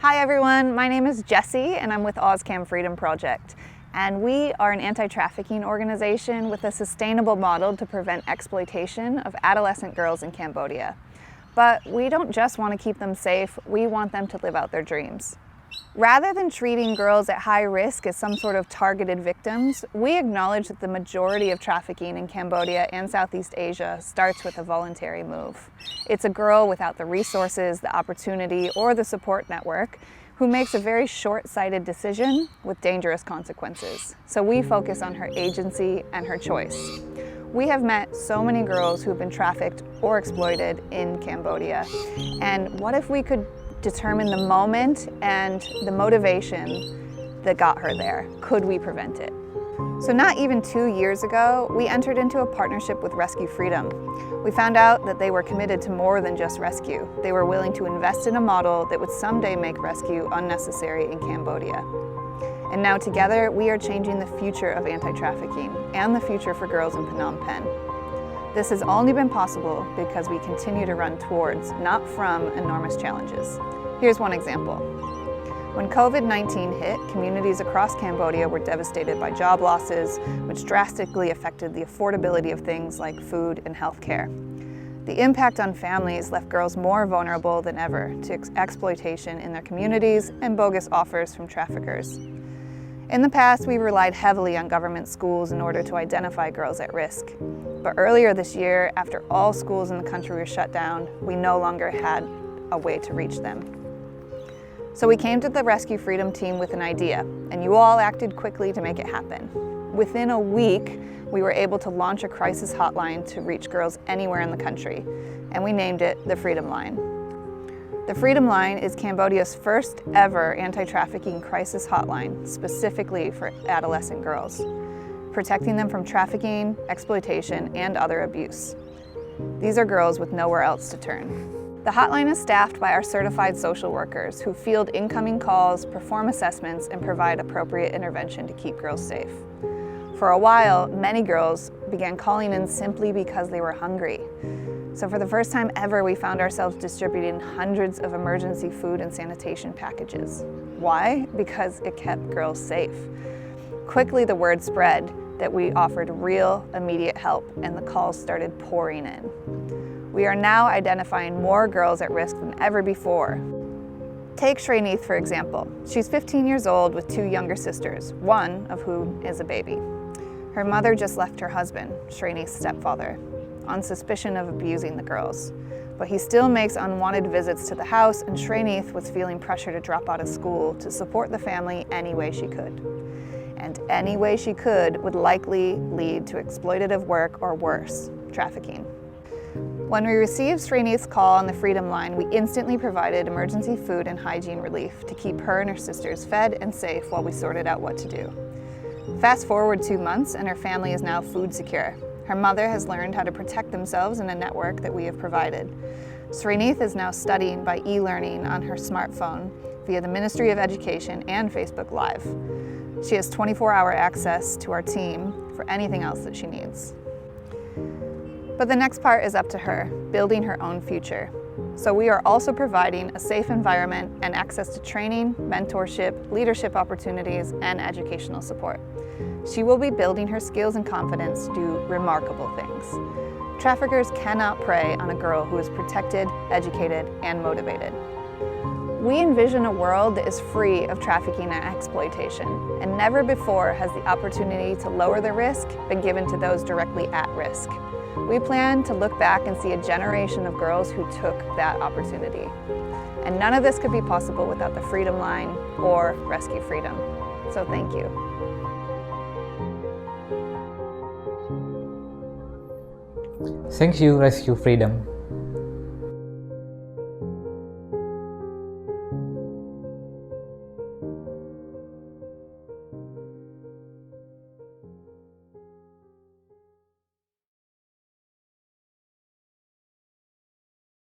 Hi everyone, my name is Jessie and I'm with OzCam Freedom Project. And we are an anti-trafficking organization with a sustainable model to prevent exploitation of adolescent girls in Cambodia. But we don't just want to keep them safe, we want them to live out their dreams. Rather than treating girls at high risk as some sort of targeted victims, we acknowledge that the majority of trafficking in Cambodia and Southeast Asia starts with a voluntary move. It's a girl without the resources, the opportunity, or the support network who makes a very short-sighted decision with dangerous consequences. So we focus on her agency and her choice. We have met so many girls who have been trafficked or exploited in Cambodia. And what if we could determine the moment and the motivation that got her there? Could we prevent it? So not even 2 years ago, we entered into a partnership with Rescue Freedom. We found out that they were committed to more than just rescue. They were willing to invest in a model that would someday make rescue unnecessary in Cambodia. And now together, we are changing the future of anti-trafficking and the future for girls in Phnom Penh. This has only been possible because we continue to run towards, not from, enormous challenges. Here's one example. When COVID-19 hit, communities across Cambodia were devastated by job losses, which drastically affected the affordability of things like food and healthcare. The impact on families left girls more vulnerable than ever to exploitation in their communities and bogus offers from traffickers. In the past, we relied heavily on government schools in order to identify girls at risk. But earlier this year, after all schools in the country were shut down, we no longer had a way to reach them. So we came to the Rescue Freedom team with an idea, and you all acted quickly to make it happen. Within a week, we were able to launch a crisis hotline to reach girls anywhere in the country, and we named it the Freedom Line. The Freedom Line is Cambodia's first ever anti-trafficking crisis hotline, specifically for adolescent girls, protecting them from trafficking, exploitation, and other abuse. These are girls with nowhere else to turn. The hotline is staffed by our certified social workers who field incoming calls, perform assessments, and provide appropriate intervention to keep girls safe. For a while, many girls began calling in simply because they were hungry. So for the first time ever, we found ourselves distributing hundreds of emergency food and sanitation packages. Why? Because it kept girls safe. Quickly, the word spread that we offered real, immediate help, and the calls started pouring in. We are now identifying more girls at risk than ever before. Take Shreneith, for example. She's 15 years old with 2 younger sisters, one of whom is a baby. Her mother just left her husband, Shreneith's stepfather, on suspicion of abusing the girls. But he still makes unwanted visits to the house, and Shreneith was feeling pressure to drop out of school to support the family any way she could. And any way she could would likely lead to exploitative work or worse, trafficking. When we received Shreneith's call on the Freedom Line, we instantly provided emergency food and hygiene relief to keep her and her sisters fed and safe while we sorted out what to do. Fast forward 2 months and her family is now food secure. Her mother has learned how to protect themselves in a network that we have provided. Shreneith is now studying by e-learning on her smartphone via the Ministry of Education and Facebook Live. She has 24-hour access to our team for anything else that she needs. But the next part is up to her, building her own future. So we are also providing a safe environment and access to training, mentorship, leadership opportunities, and educational support. She will be building her skills and confidence to do remarkable things. Traffickers cannot prey on a girl who is protected, educated, and motivated. We envision a world that is free of trafficking and exploitation, and never before has the opportunity to lower the risk been given to those directly at risk. We plan to look back and see a generation of girls who took that opportunity. And none of this could be possible without the Freedom Line or Rescue Freedom. So thank you. Thank you, Rescue Freedom.